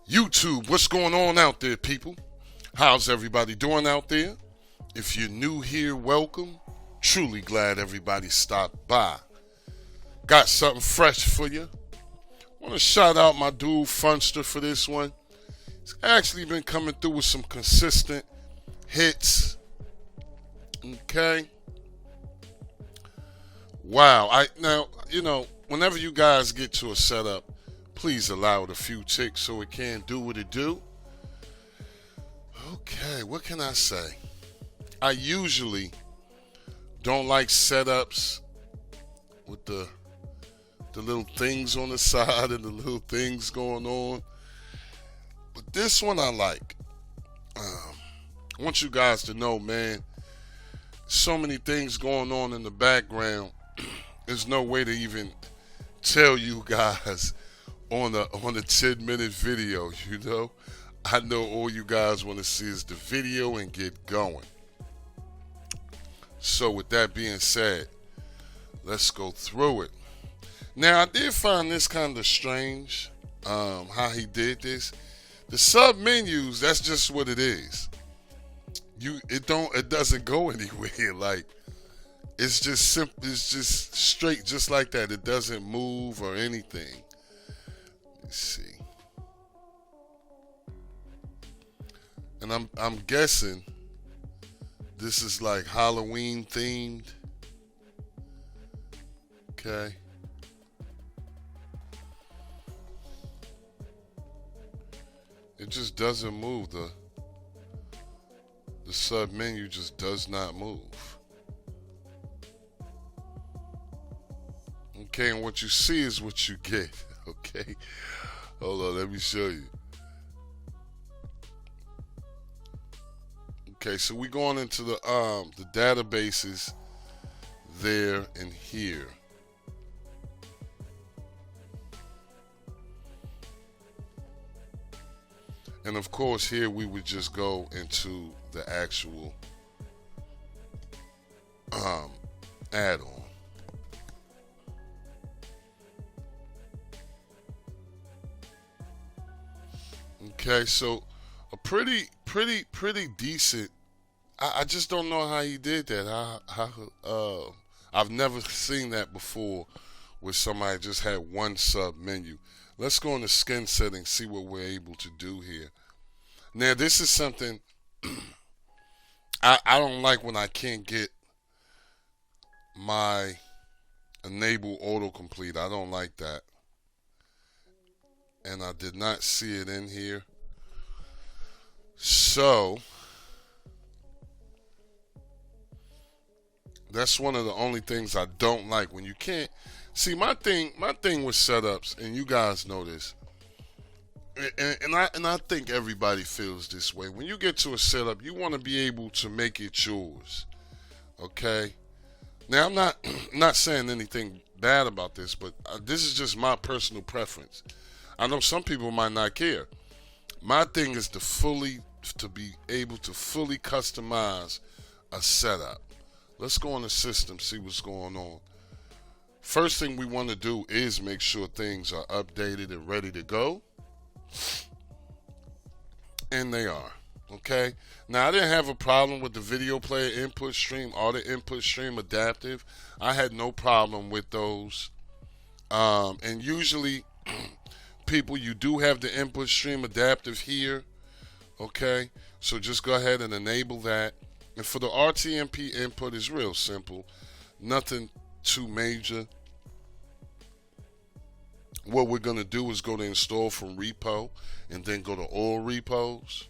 YouTube, what's going on out there, people? How's everybody doing out there? If you're new here, welcome. Truly glad everybody stopped by. Got something fresh for you. Want to shout out my dude Funster for this one. He's actually been coming through with some consistent hits. Okay. Wow. Now, whenever you guys get to a setup, please allow it a few ticks so it can do what it do. Okay, what can I say? I usually don't like setups with the little things on the side and the little things going on. But this one I like. I want you guys to know, man, so many things going on in the background. There's no way to even tell you guys on a 10-minute video, I know all you guys want to see is the video and get going. So with that being said, let's go through it. Now I did find this kind of strange, how he did this. The sub menus, that's just what it is. It doesn't go anywhere. Like, it's just simple, it's just straight, just like that. It doesn't move or anything. Let's see. And I'm guessing this is like Halloween themed. Okay. It just doesn't move. The sub menu just does not move. Okay, and what you see is what you get. Okay. Hold on, let me show you. Okay, so we're going into the databases there and here. And of course here we would just go into the actual add-on. Okay, so a pretty decent. I just don't know how he did that. I've never seen that before, where somebody just had one sub menu. Let's go into skin settings, see what we're able to do here. Now this is something I don't like when I can't get my enable autocomplete. I don't like that. And I did not see it in here. So that's one of the only things I don't like, when you can't see. My thing with setups, and you guys know this, and I think everybody feels this way. When you get to a setup, you want to be able to make it yours. Okay. Now I'm not saying anything bad about this, but this is just my personal preference. I know some people might not care. My thing is to be able to fully customize a setup. Let's go on the system, see what's going on. First thing we want to do is make sure things are updated and ready to go. And they are. Okay. Now I didn't have a problem with the video player input stream or the input stream adaptive. I had no problem with those. And usually people, you do have the input stream adaptive here. Okay, so just go ahead and enable that. And for the RTMP input, is real simple, nothing too major. What we're going to do is go to install from repo and then go to all repos.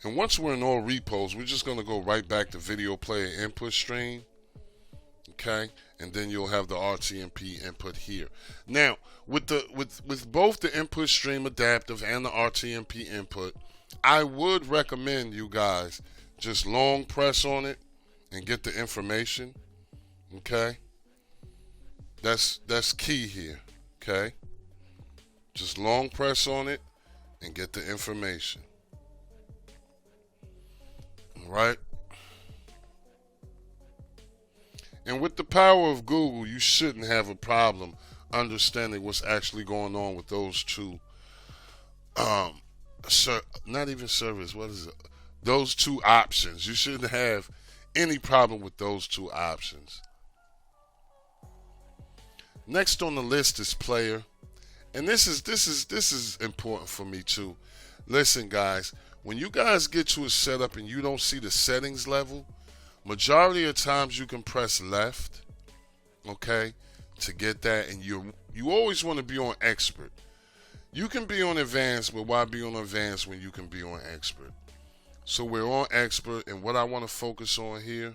And once we're in all repos, we're just going to go right back to video player input stream. Okay, and then you'll have the RTMP input here. Now, with both the input stream adaptive and the RTMP input, I would recommend you guys just long press on it and get the information. Okay, that's key here. Okay, just long press on it and get the information. All right. And with the power of Google, you shouldn't have a problem understanding what's actually going on with those two, not even service, what is it? Those two options. You shouldn't have any problem with those two options. Next on the list is player. And this is important for me too. Listen, guys, when you guys get to a setup and you don't see the settings level, majority of times you can press left, okay, to get that, and you always want to be on expert. You can be on advanced, but why be on advanced when you can be on expert? So we're on expert, and what I want to focus on here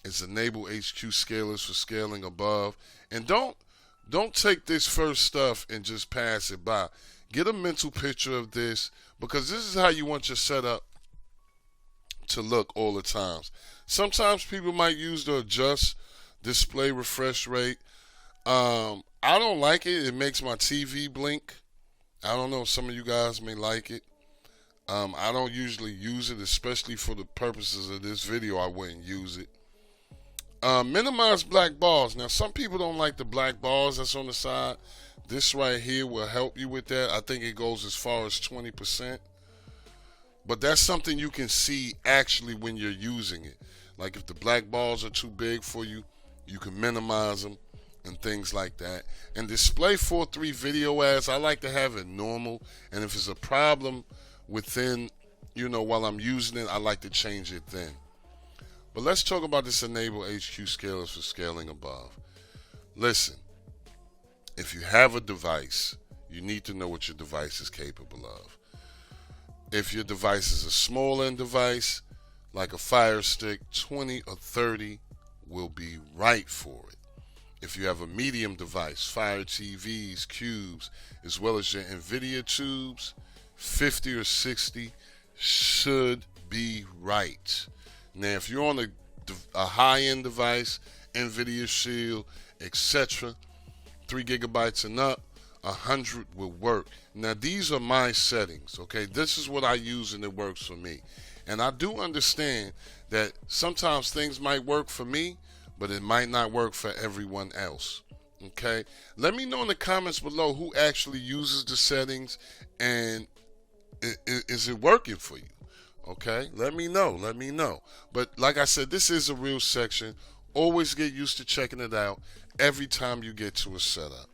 is enable HQ scalers for scaling above. And don't take this first stuff and just pass it by. Get a mental picture of this, because this is how you want your setup to look all the times. Sometimes people might use the adjust display refresh rate. I don't like it. It makes my TV blink. I don't know if some of you guys may like it. I don't usually use it, especially for the purposes of this video. I wouldn't use it. Minimize black bars. Now, some people don't like the black bars that's on the side. This right here will help you with that. I think it goes as far as 20%. But that's something you can see actually when you're using it. Like if the black bars are too big for you, you can minimize them and things like that. And display 4:3 video ads, I like to have it normal. And if it's a problem within, while I'm using it, I like to change it then. But let's talk about this enable HQ scalers for scaling above. Listen, if you have a device, you need to know what your device is capable of. If your device is a small end device, like a Fire Stick, 20 or 30 will be right for it. If you have a medium device, Fire TVs, cubes, as well as your NVIDIA tubes, 50 or 60 should be right. Now, if you're on a high-end device, NVIDIA Shield, etc., 3 gigabytes and up, 100 will work. Now, these are my settings, okay? This is what I use and it works for me. And I do understand that sometimes things might work for me, but it might not work for everyone else, okay? Let me know in the comments below who actually uses the settings and is it working for you? Okay, let me know. But like I said, this is a real section. Always get used to checking it out every time you get to a setup.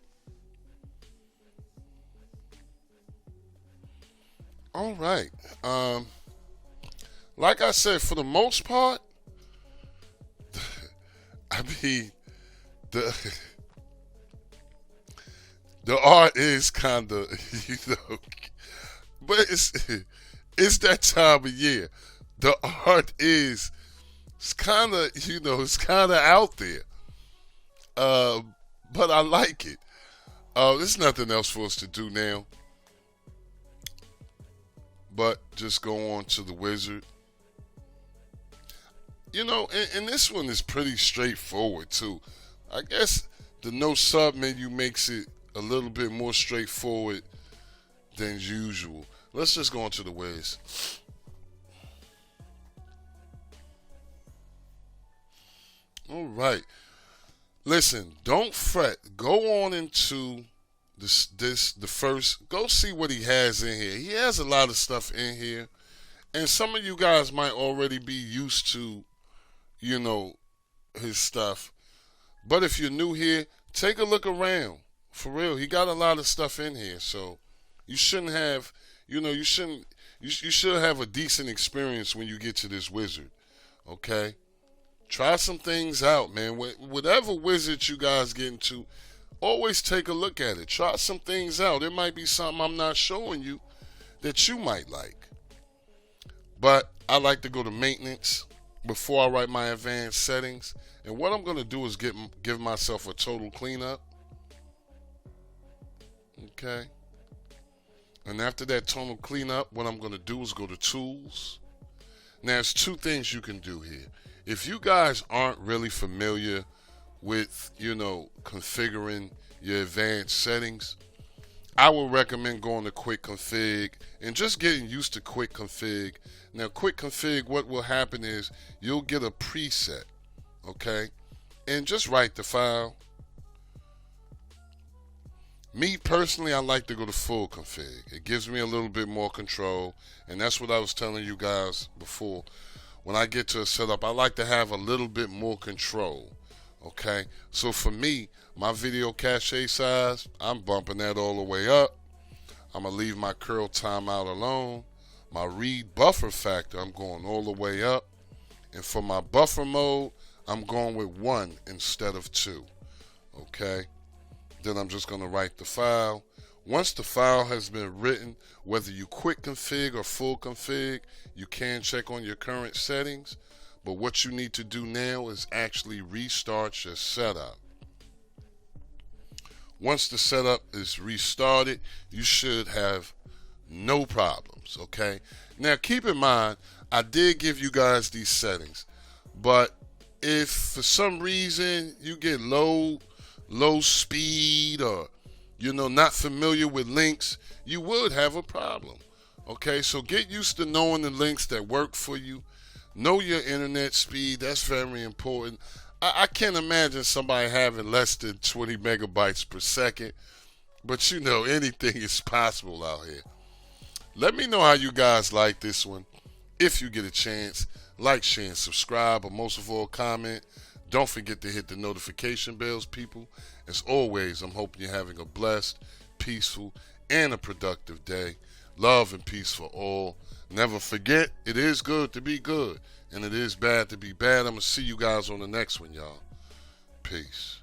All right. Like I said, for the most part, I mean, the art is kind of, but it's that time of year. The art it's kind of, it's kind of out there. But I like it. There's nothing else for us to do now but just go on to the wizard. And this one is pretty straightforward too. I guess the no sub menu makes it a little bit more straightforward than usual. Let's just go on to the Wiz. All right. Listen, don't fret. Go on into the first. Go see what he has in here. He has a lot of stuff in here. And some of you guys might already be used to, his stuff. But if you're new here, take a look around. For real, he got a lot of stuff in here. So you shouldn't have... you should have a decent experience when you get to this wizard, okay? Try some things out, man. Whatever wizard you guys get into, always take a look at it. Try some things out. There might be something I'm not showing you that you might like. But I like to go to maintenance before I write my advanced settings. And what I'm going to do is give myself a total cleanup. Okay. And after that total cleanup, what I'm going to do is go to tools. Now, there's two things you can do here. If you guys aren't really familiar with, configuring your advanced settings, I would recommend going to quick config and just getting used to quick config. Now, quick config, what will happen is you'll get a preset, okay? And just write the file. Me personally, I like to go to full config. It gives me a little bit more control, and that's what I was telling you guys before. When I get to a setup, I like to have a little bit more control. Okay, so for me, my video cache size, I'm bumping that all the way up. I'm gonna leave my curl timeout alone. My read buffer factor, I'm going all the way up. And for my buffer mode, I'm going with 1 instead of 2. Okay, then I'm just gonna write the file. Once the file has been written, whether you quick config or full config, you can check on your current settings. But what you need to do now is actually restart your setup. Once the setup is restarted, you should have no problems, okay? Now, keep in mind, I did give you guys these settings, but if for some reason you get low speed or, not familiar with links, you would have a problem, okay? So get used to knowing the links that work for you. Know your internet speed. That's very important. I can't imagine somebody having less than 20 megabytes per second, but anything is possible out here. Let me know how you guys like this one. If you get a chance, like, share, and subscribe, but most of all, comment. Don't forget to hit the notification bells, people. As always, I'm hoping you're having a blessed, peaceful, and a productive day. Love and peace for all. Never forget, it is good to be good, and it is bad to be bad. I'm going to see you guys on the next one, y'all. Peace.